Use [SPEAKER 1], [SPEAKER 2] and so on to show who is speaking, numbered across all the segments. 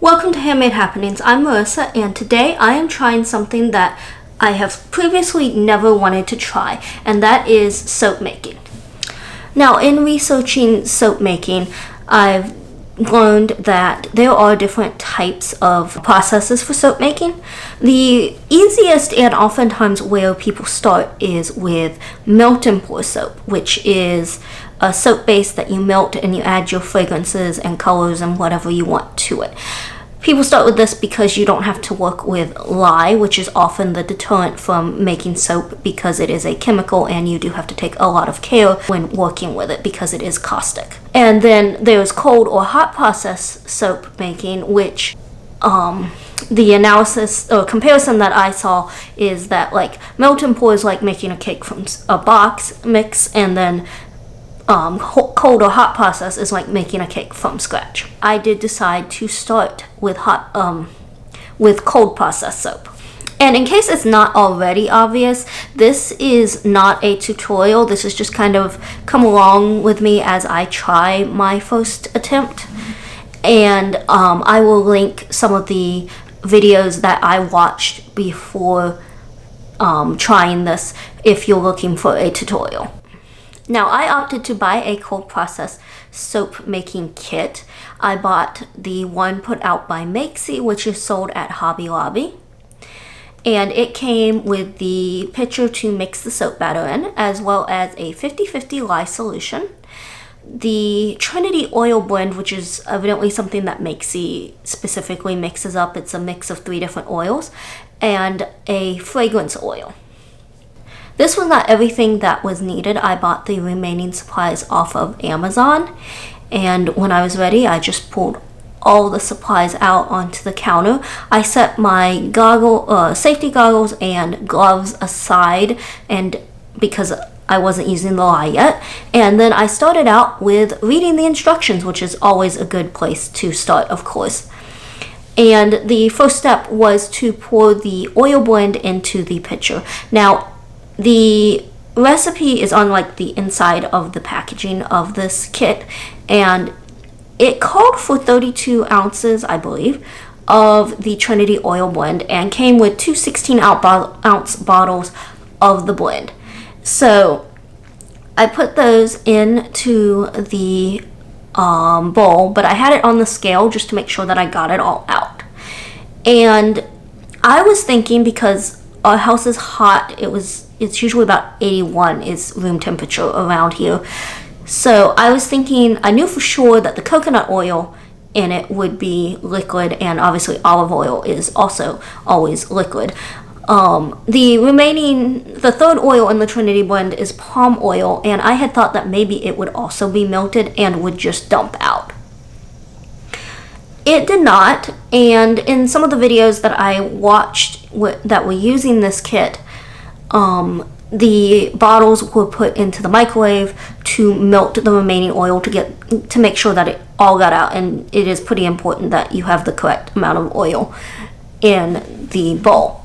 [SPEAKER 1] Welcome to Handmade Happenings. I'm Marissa, and today I am trying something that I have previously never wanted to try, and that is soap making. Now, in researching soap making, I've learned that there are different types of processes for soap making. The easiest and oftentimes where people start is with melt and pour soap, which is a soap base that you melt and you add your fragrances and colors and whatever you want to it. People start with this because you don't have to work with lye, which is often the deterrent from making soap because it is a chemical and you do have to take a lot of care when working with it because it is caustic. And then there's cold or hot process soap making, which the analysis or comparison that I saw is that like melt and pour is like making a cake from a box mix, and then cold or hot process is like making a cake from scratch. I did decide to start with cold process soap. And in case it's not already obvious, this is not a tutorial. This is just kind of come along with me as I try my first attempt. And I will link some of the videos that I watched before trying this if you're looking for a tutorial. Now, I opted to buy a cold process soap making kit. I bought the one put out by Makesy, which is sold at Hobby Lobby. And it came with the pitcher to mix the soap batter in, as well as a 50-50 lye solution. The Trinity oil blend, which is evidently something that Makesy specifically mixes up. It's a mix of 3 different oils, and a fragrance oil. This was not everything that was needed. I bought the remaining supplies off of Amazon, and when I was ready, I just pulled all the supplies out onto the counter. I set my safety goggles and gloves aside, and because I wasn't using the lye yet, and then I started out with reading the instructions, which is always a good place to start, of course. And the first step was to pour the oil blend into the pitcher. Now, the recipe is on like the inside of the packaging of this kit, and it called for 32 ounces, I believe, of the Trinity oil blend, and came with 2 16-ounce bottles of the blend. So I put those into the bowl, but I had it on the scale just to make sure that I got it all out. And I was thinking, because our house is hot, it's usually about 81 is room temperature around here. So I was thinking, I knew for sure that the coconut oil in it would be liquid, and obviously olive oil is also always liquid. The third oil in the Trinity blend is palm oil, and I had thought that maybe it would also be melted and would just dump out. It did not, and in some of the videos that I watched that were using this kit, the bottles were put into the microwave to melt the remaining oil to make sure that it all got out, and it is pretty important that you have the correct amount of oil in the bowl.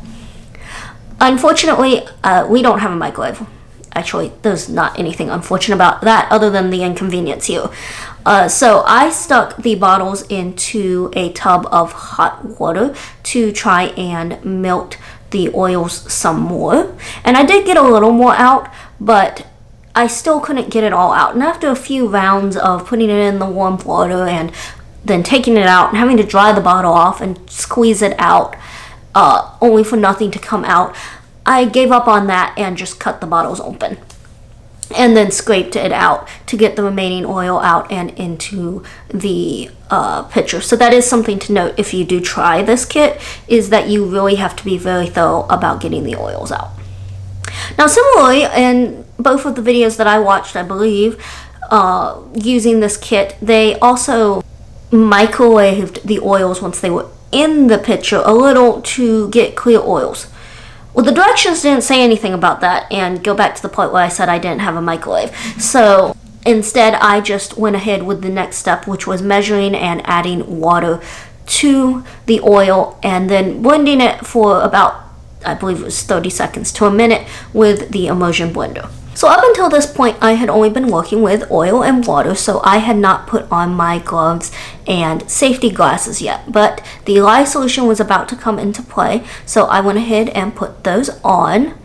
[SPEAKER 1] Unfortunately, we don't have a microwave. Actually, there's not anything unfortunate about that other than the inconvenience here. So I stuck the bottles into a tub of hot water to try and melt the oils some more. And I did get a little more out, but I still couldn't get it all out. And after a few rounds of putting it in the warm water and then taking it out and having to dry the bottle off and squeeze it out, only for nothing to come out, I gave up on that and just cut the bottles open and then scraped it out to get the remaining oil out and into the pitcher. So that is something to note if you do try this kit, is that you really have to be very thorough about getting the oils out. Now, similarly, in both of the videos that I watched, I believe, using this kit, they also microwaved the oils once they were in the pitcher a little to get clear oils. Well, the directions didn't say anything about that, and go back to the part where I said I didn't have a microwave. So instead, I just went ahead with the next step, which was measuring and adding water to the oil and then blending it for about, I believe it was 30 seconds to a minute with the immersion blender. So up until this point, I had only been working with oil and water, so I had not put on my gloves and safety glasses yet. But the lye solution was about to come into play, so I went ahead and put those on,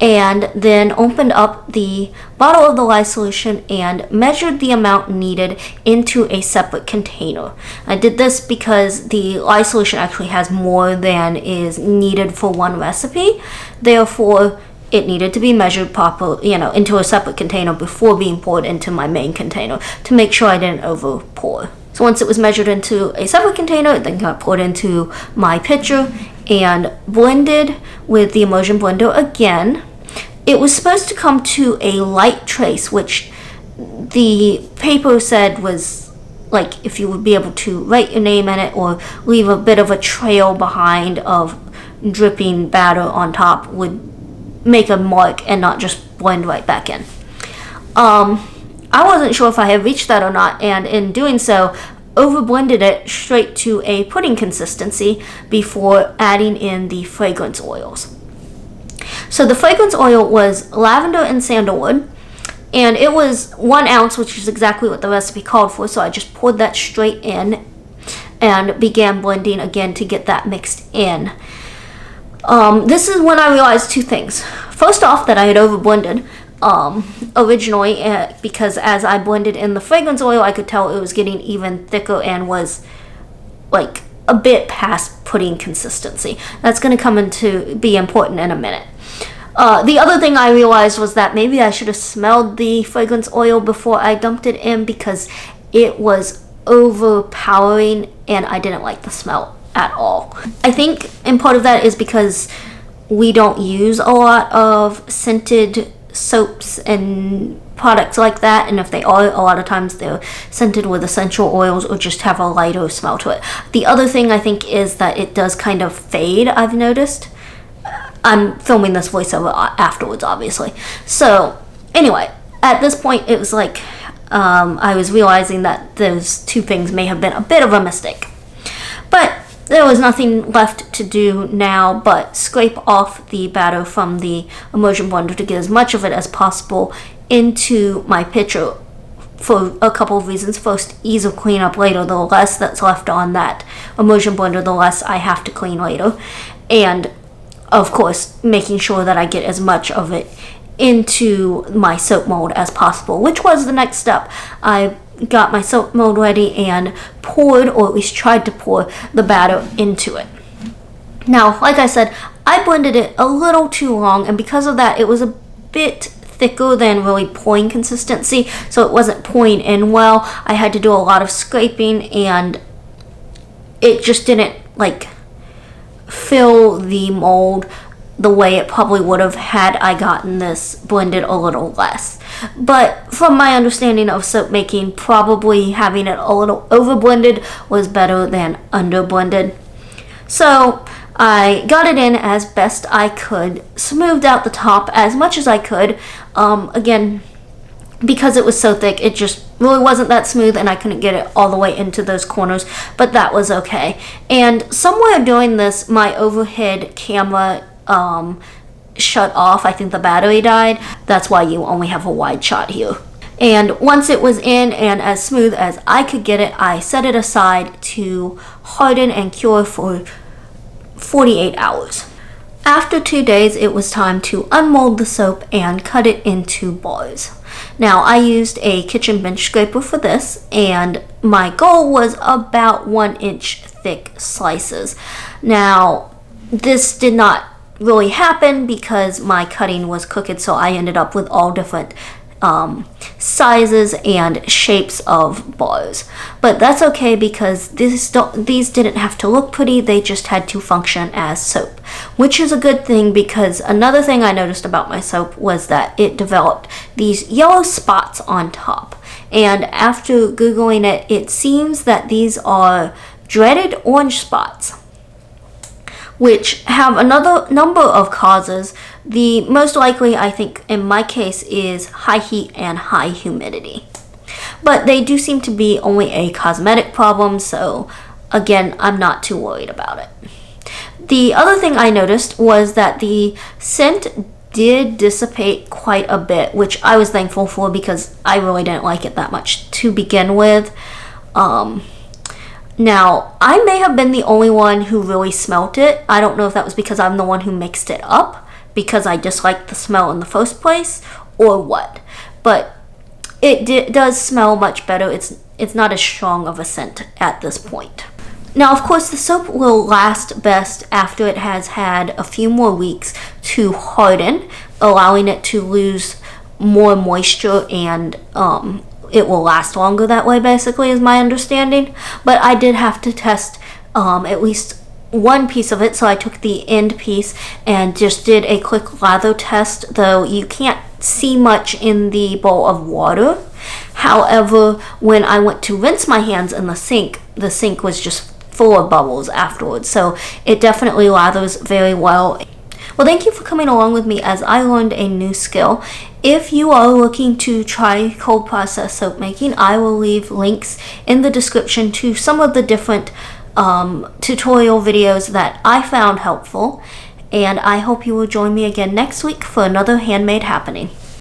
[SPEAKER 1] and then opened up the bottle of the lye solution and measured the amount needed into a separate container. I did this because the lye solution actually has more than is needed for one recipe. Therefore, it needed to be measured properly, into a separate container before being poured into my main container to make sure I didn't over pour. So once it was measured into a separate container, it then got poured into my pitcher and blended with the immersion blender again. It was supposed to come to a light trace, which the paper said was like if you would be able to write your name in it or leave a bit of a trail behind of dripping batter on top would make a mark and not just blend right back in. I wasn't sure if I had reached that or not, and in doing so, over blended it straight to a pudding consistency before adding in the fragrance oils. So the fragrance oil was lavender and sandalwood, and it was 1 ounce, which is exactly what the recipe called for, so I just poured that straight in and began blending again to get that mixed in. This is when I realized two things. First off, that I had over blended originally, because as I blended in the fragrance oil, I could tell it was getting even thicker and was like a bit past pudding consistency. That's going to come into be important in a minute. The other thing I realized was that maybe I should have smelled the fragrance oil before I dumped it in, because it was overpowering and I didn't like the smell at all. I think in part of that is because we don't use a lot of scented soaps and products like that, and if they are, a lot of times they're scented with essential oils or just have a lighter smell to it. The other thing I think is that it does kind of fade, I've noticed. I'm filming this voiceover afterwards, obviously. So anyway, at this point it was like I was realizing that those two things may have been a bit of a mistake. But there was nothing left to do now but scrape off the batter from the immersion blender to get as much of it as possible into my pitcher for a couple of reasons. First, ease of cleanup later. The less that's left on that immersion blender, the less I have to clean later. And of course, making sure that I get as much of it into my soap mold as possible, which was the next step. I got my soap mold ready and poured, or at least tried to pour, the batter into it. Now, like I said, I blended it a little too long, and because of that, it was a bit thicker than really pouring consistency, so it wasn't pouring in well. I had to do a lot of scraping, and it just didn't fill the mold the way it probably would have had I gotten this blended a little less. But from my understanding of soap making, probably having it a little over blended was better than under blended. So I got it in as best I could, smoothed out the top as much as I could. Again, because it was so thick, it just really wasn't that smooth, and I couldn't get it all the way into those corners, but that was okay. And somewhere during this, my overhead camera shut off. I think the battery died. That's why you only have a wide shot here. And once it was in and as smooth as I could get it, I set it aside to harden and cure for 48 hours. After 2 days, it was time to unmold the soap and cut it into bars. Now, I used a kitchen bench scraper for this, and my goal was about 1 inch thick slices. Now, this did not really happen because my cutting was crooked, so I ended up with all different sizes and shapes of bars. But that's okay, because these didn't have to look pretty, they just had to function as soap, which is a good thing, because another thing I noticed about my soap was that it developed these yellow spots on top. And after Googling it, it seems that these are dreaded orange spots, which have another number of causes. The most likely, I think, in my case, is high heat and high humidity. But they do seem to be only a cosmetic problem, so again, I'm not too worried about it. The other thing I noticed was that the scent did dissipate quite a bit, which I was thankful for because I really didn't like it that much to begin with. Now, I may have been the only one who really smelt it. I don't know if that was because I'm the one who mixed it up, because I disliked the smell in the first place, or what. But it does smell much better. It's not as strong of a scent at this point. Now, of course, the soap will last best after it has had a few more weeks to harden, allowing it to lose more moisture, and it will last longer that way, basically, is my understanding. But I did have to test at least one piece of it, so I took the end piece and just did a quick lather test, though you can't see much in the bowl of water. However, when I went to rinse my hands in the sink was just full of bubbles afterwards, so it definitely lathers very well. Well, thank you for coming along with me as I learned a new skill. If you are looking to try cold process soap making, I will leave links in the description to some of the different tutorial videos that I found helpful, and I hope you will join me again next week for another handmade happening.